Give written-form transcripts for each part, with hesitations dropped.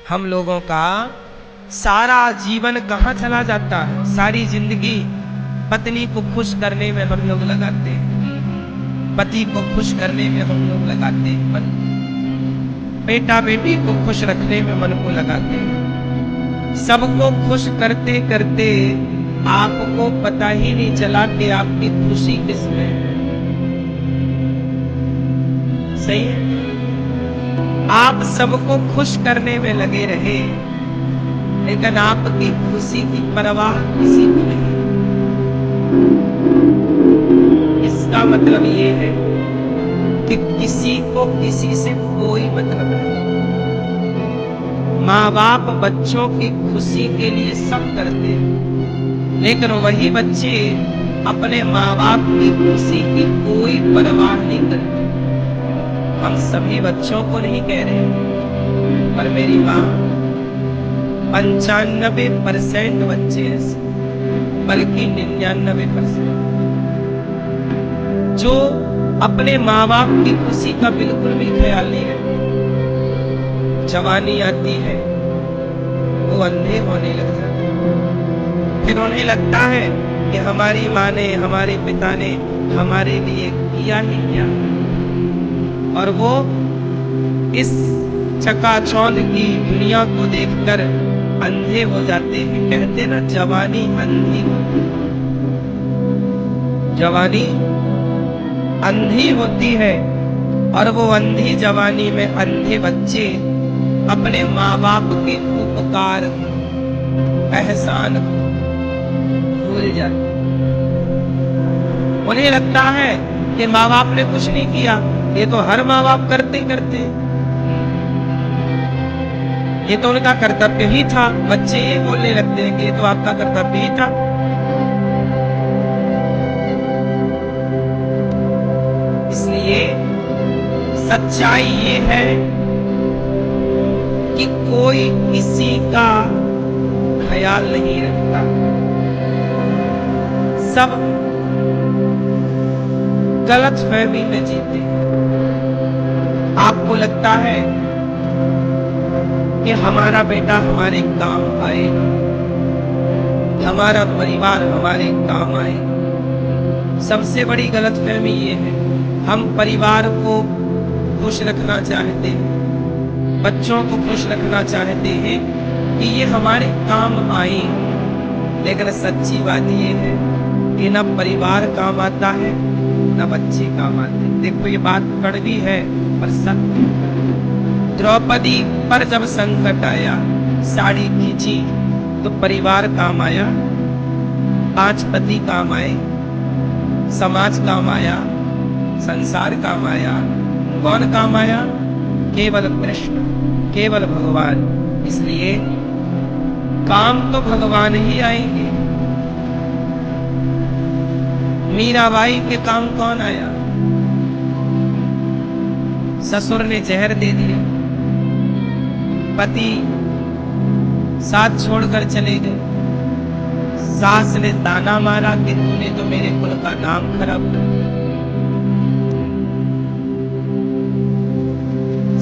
हम लोगों का सारा जीवन कहाँ चला जाता है? सारी जिंदगी पत्नी को खुश करने में हम लोग लगाते हैं, पति को खुश करने में हम लोग लगाते हैं मन, बेटा बेटी को खुश रखने में मन को लगाते हैं। सबको खुश करते करते आपको पता ही नहीं चला कि आपकी खुशी किसमें है। सही है? आप सबको खुश करने में लगे रहे, लेकिन आपकी खुशी की परवाह किसी को नहीं। इसका मतलब ये है कि किसी को किसी से कोई मतलब नहीं। माँ बाप बच्चों की खुशी के लिए सब करते हैं, लेकिन वही बच्चे अपने माँ बाप की खुशी की कोई परवाह नहीं करते। हम सभी बच्चों को नहीं कह रहे, पर मेरी माँ 95% बच्चे ऐसे, बल्कि 99% जो अपने माँ बाप की खुशी का बिल्कुल भी ख्याल नहीं रखते। जवानी आती है, वो अंधे होने लग जाते हैं। फिर उन्हें लगता है कि हमारी माँ ने, हमारे पिता ने हमारे लिए किया ही क्या, और वो इस चकाचौंध की दुनिया को देखकर अंधे हो जाते हैं। कहते ना, जवानी अंधी, जवानी अंधी होती है, और वो अंधी जवानी में अंधे बच्चे अपने माँ बाप के उपकार, एहसान भूल जाते। उन्हें लगता है कि माँ बाप ने कुछ नहीं किया, ये तो हर माँ बाप करते करते, ये तो उनका कर्तव्य ही था। बच्चे ये बोलने लगते हैं कि ये तो आपका कर्तव्य ही था। इसलिए सच्चाई ये है कि कोई किसी का ख्याल नहीं रखता, सब गलतफहमी में जीते। आपको लगता है कि हमारा बेटा हमारे काम आए, हमारा परिवार हमारे काम आए। सबसे बड़ी गलतफहमी ये है, हम परिवार को खुश रखना चाहते हैं, बच्चों को खुश रखना चाहते हैं कि ये हमारे काम आए, लेकिन सच्ची बात ये है कि न परिवार काम आता है, न बच्चे काम आते हैं। देखो, ये बात कड़वी है पर सत्य। द्रौपदी पर जब संकट आया, साड़ी खींची तो परिवार काम आया, 5 पति काम आए, समाज काम आया, संसार काम आया। कौन काम आया? केवल कृष्ण, केवल भगवान। इसलिए काम तो भगवान ही आएंगे। मीराबाई के काम कौन आया? ससुर ने जहर दे दिया, पति साथ छोड़कर चले गए, सास ने ताना मारा कि तूने तो मेरे कुल का नाम खराब कर दिया।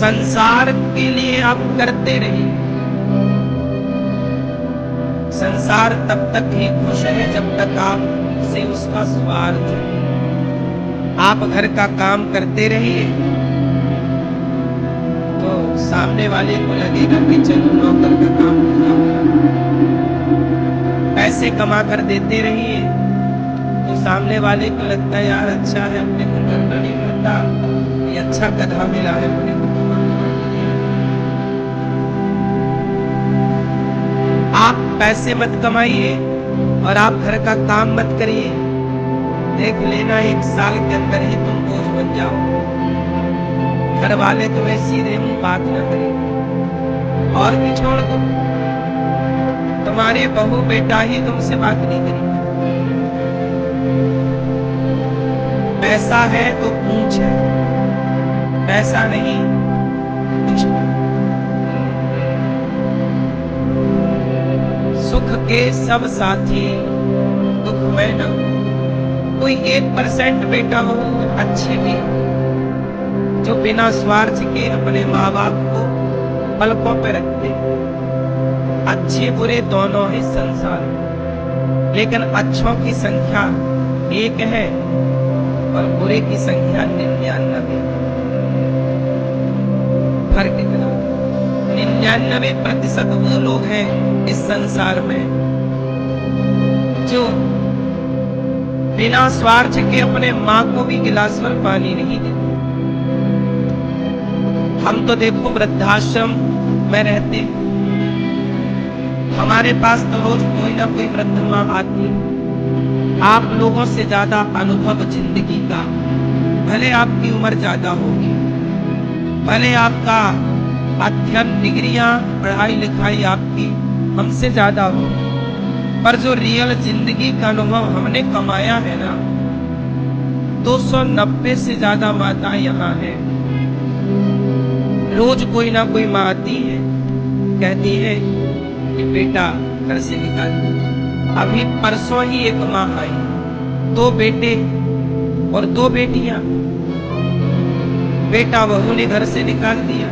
संसार के लिए आप करते रहिए, संसार तब तक ही खुश है जब तक आप से उसका स्वार्थ है। आप घर का काम करते रहिए तो सामने वाले को लगेगा कि चलो नौकर का काम पूरा हो। पैसे कमा कर देते रहिए तो सामने वाले को लगता है यार अच्छा है, अपने को करना नहीं पड़ता, ये अच्छा गधा मिला है अपने को। आप पैसे मत कमाइए और आप घर का काम मत करिए, देख लेना 1 साल के अंदर ही तुम बोझ बन जाओ। घर वाले तुम्हें सीधे मुंह बात न करें, और भी छोड़ दो, तुम्हारे बहू बेटा ही तुमसे बात नहीं करेंगे। पैसा है तो पूछ है, पैसा नहीं कुछ नहीं। सुख के सब साथी दुख में न, कोई 1% बेटा हो अच्छे भी, जो बिना स्वार्थ के अपने माँ बाप को पलकों पे रखते हैं। अच्छे बुरे दोनों ही संसार में, लेकिन अच्छों की संख्या 1 है और बुरे की संख्या 99। फर्क इतना, 99% वो लोग हैं इस संसार में जो बिना स्वार्थ के अपने माँ को भी गिलास भर पानी नहीं देते। हम तो देखो वृद्धाश्रम में रहते हैं, हमारे पास तो रोज कोई ना कोई वृद्ध माँ आती। आप लोगों से ज्यादा अनुभव जिंदगी का, भले आपकी उम्र ज्यादा होगी, भले आपका अध्ययन डिग्रियां पढ़ाई लिखाई आपकी हमसे ज्यादा हो, पर जो रियल जिंदगी का अनुभव हमने कमाया है ना, 290 से ज्यादा माताएं यहाँ है। रोज कोई ना कोई माँ आती है, कहती है कि बेटा घर से निकाल। अभी परसों ही एक माँ आई, 2 बेटे और 2 बेटियां। बेटा बहू ने घर से निकाल दिया,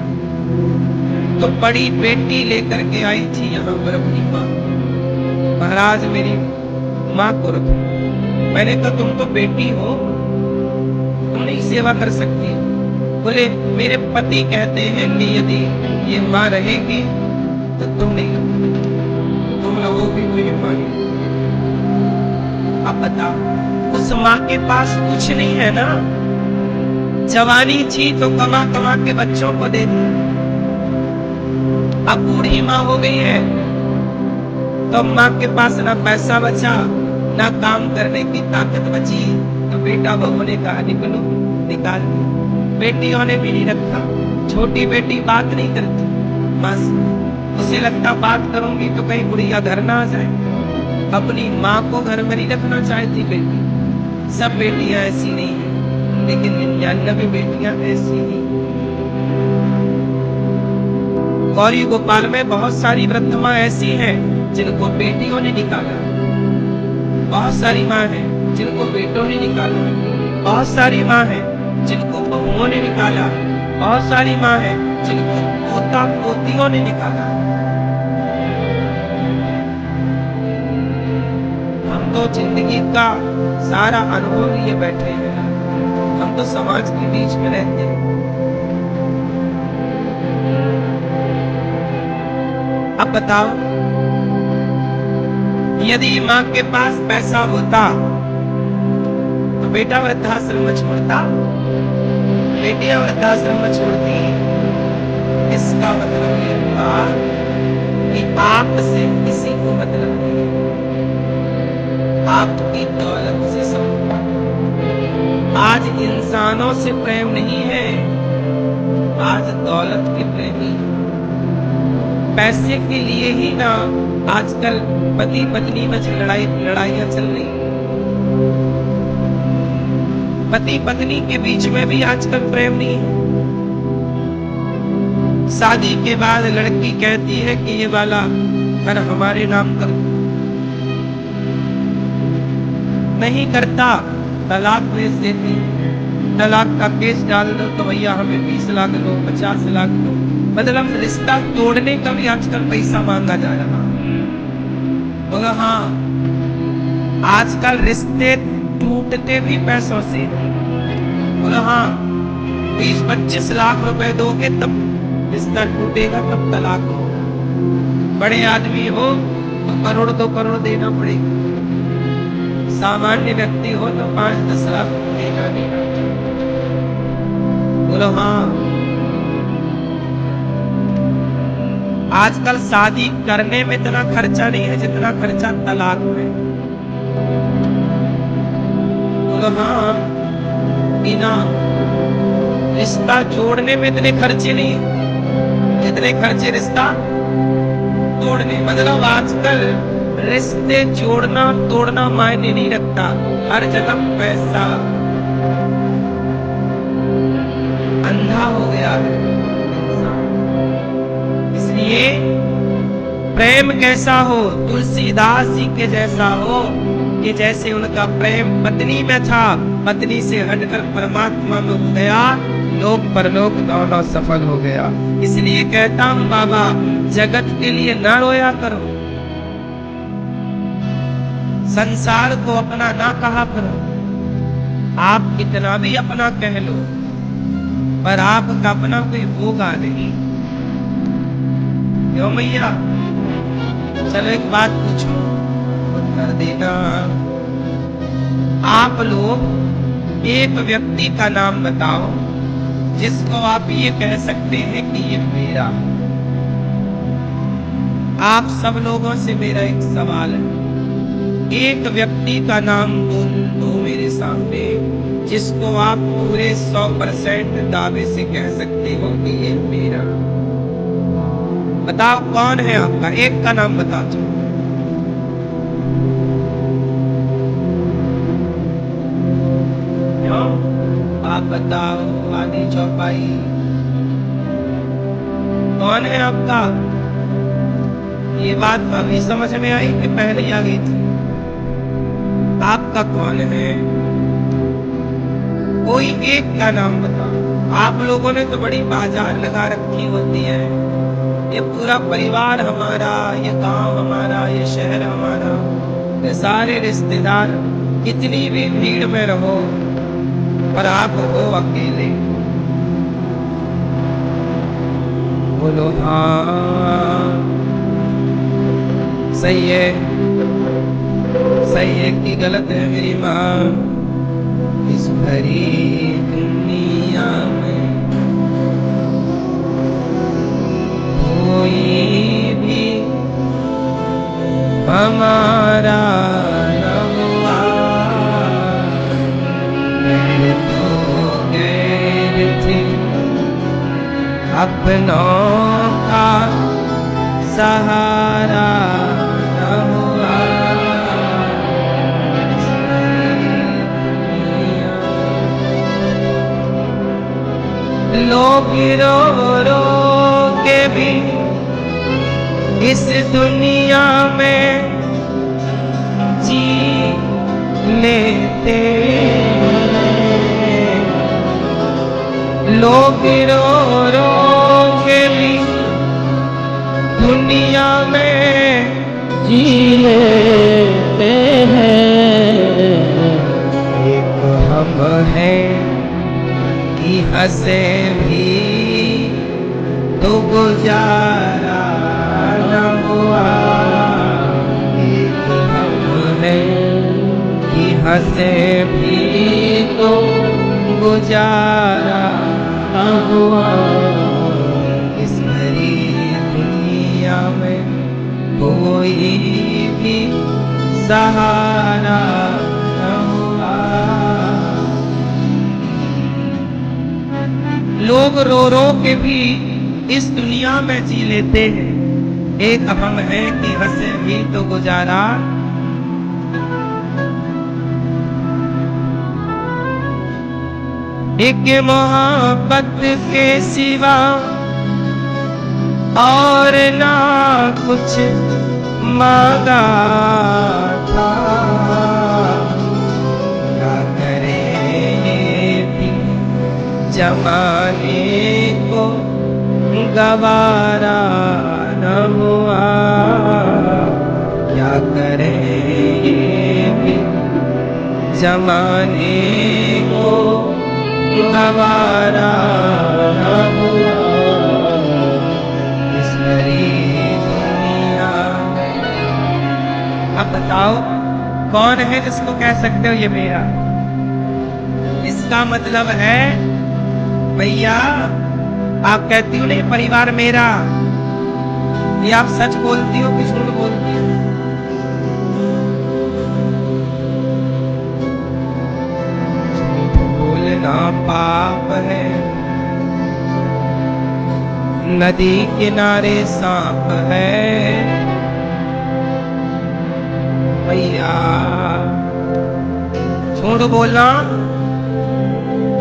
तो बड़ी बेटी लेकर के आई थी यहाँ पर अपनी माँ। महाराज मेरी माँ को रखो। मैंने कहा तुम तो बेटी हो, तुम नहीं सेवा कर सकती। बोले मेरे पति कहते हैं कि यदि ये माँ रहेगी तो तुम नहीं, तुम रहोगी तो ये माँ नहीं। अब बताओ, उस माँ के पास कुछ नहीं है ना, जवानी थी तो कमा कमा के बच्चों को दे दी। अब बूढ़ी माँ हो गई है तो माँ के पास ना पैसा बचा, ना काम करने की ताकत बची, तो बेटा बहू ने कहा निकलो, निकाल। बेटियों ने भी नहीं रखा। छोटी बेटी बात नहीं करती, बस उसे लगता बात करूंगी तो कहीं बुढ़िया घर ना आ जाए। अपनी माँ को घर में नहीं रखना चाहती बेटी। सब बेटियां ऐसी नहीं है, लेकिन 99 बेटियां ऐसी नहीं। गौरी गोपाल में बहुत सारी वृद्ध माँ ऐसी हैं जिनको बेटियों ने निकाला, बहुत सारी माँ है जिनको बेटों ने निकाला, बहुत सारी माँ है जिनको बहुओं ने निकाला, बहुत सारी माँ है जिनको पोता पोतियों ने निकाला। हम तो जिंदगी का सारा अनुभव लिए बैठे हैं, हम तो समाज के बीच में रहते हैं। अब बताओ, यदि माँ के पास पैसा होता तो बेटा वृद्धाश्रम में छोड़ता, बेटियां वृद्धाश्रम में छोड़ती। इसका मतलब ये हुआ कि आपसे किसी को मतलब नहीं, आपकी दौलत से सब। आज इंसानों से प्रेम नहीं है, आज दौलत के प्रेमी। पैसे के लिए ही ना आजकल पति पत्नी में लड़ाइयां चल रही। पति पत्नी के बीच में भी आजकल प्रेम नहीं है। शादी के बाद लड़की कहती है कि ये वाला घर हमारे नाम कर, नहीं करता, तलाक भेज देती। तलाक का केस डाल दो तो भैया हमें 20 लाख दो, 50 लाख दो। मतलब रिश्ता तोड़ने का भी आजकल पैसा मांगा जा रहा। बोला हाँ, आजकल रिश्ते टूटते भी पैसों से। बोला हाँ, 20-25 लाख रुपए दोगे तब रिश्ता टूटेगा, तब तलाक हो। बड़े आदमी हो तो 1-2 करोड़ देना पड़ेगा, सामान्य व्यक्ति हो तो 5-10 लाख देना देना। बोलो हाँ, आजकल शादी करने में इतना खर्चा नहीं है जितना खर्चा तलाक में। बोलो हाँ, बिना रिश्ता जोड़ने में इतने खर्चे नहीं है जितने खर्चे रिश्ता तोड़ने। मतलब आजकल रिश्ते जोड़ना तोड़ना मायने नहीं रखता, हर जगह पैसा। अंधा हो गया है इसलिए प्रेम कैसा हो, तुलसीदास जी के जैसा हो कि जैसे उनका प्रेम पत्नी में था, पत्नी से हटकर परमात्मा में हो गया, लोक परलोक दोनों सफल हो गया। इसलिए कहता हूं बाबा, जगत के लिए ना रोया करो, संसार को अपना ना कहा करो। आप कितना भी अपना कह लो, पर आपका अपना कोई होगा नहीं। क्यों मैया? चलो एक बात पूछो, उत्तर देना। आप लोग एक व्यक्ति का नाम बताओ जिसको आप ये कह सकते हैं कि ये मेरा। आप सब लोगों से मेरा एक सवाल है, एक व्यक्ति का नाम बोल दो मेरे सामने जिसको आप पूरे 100% दावे से कह सकते हो कि ये मेरा। बताओ कौन है आपका, एक का नाम बता दो। आप बताओ, आधी चौपाई कौन है आपका? ये बात अभी समझ में आई कि पहले ही आ गई थी? आपका कौन है? कोई एक का नाम बताओ। आप लोगों ने तो बड़ी बाजार लगा रखी होती है, ये पूरा परिवार हमारा, ये गांव हमारा, ये शहर हमारा, ये सारे रिश्तेदार, कितनी भी भीड़ में रहो पर आप हो अकेले। बोलो हाँ, सही है, सही है कि गलत है मेरी माँ? इस भरी दुनिया में कोई भी हमारा न हुआ, मेरे तो गैर थे अपनों का सहारा न हुआ। लोग रो रो के भी इस दुनिया में जी लेते, लोग रो रो के भी दुनिया में जी लेते हैं। एक हम हैं कि हंसे भी तो गुजारा न हुआ। एक हम हैं कि हंसे भी तो गुजारा न हुआ। इस भरी दुनिया में कोई भी सहारा न हुआ। लोग रो रो के भी इस दुनिया में जी लेते हैं, एक हम है कि हंसे भी तो गुजारा। एक मोहब्बत के सिवा और ना कुछ मांगा था, क्या करे भी जमाने को गवारा न हुआ। क्या करे भी जमाने को गवारा न हुआ। इस भरी दुनिया में अब बताओ कौन है जिसको कह सकते हो ये मेरा? इसका मतलब है भैया, आप कहती हो नहीं परिवार मेरा, ये आप सच बोलती हो कि झूठ बोलती हो? बोलना पाप है, नदी किनारे सांप है भैया। झूठ बोलना,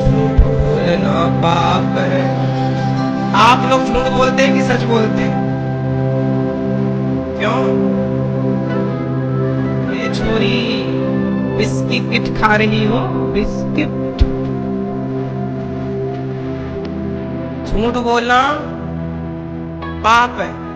झूठ बोलना पाप है। आप लोग झूठ बोलते हैं कि सच बोलते हैं? क्यों? ये छोरी बिस्किट खा रही हो, बिस्किट झूठ बोलना पाप है।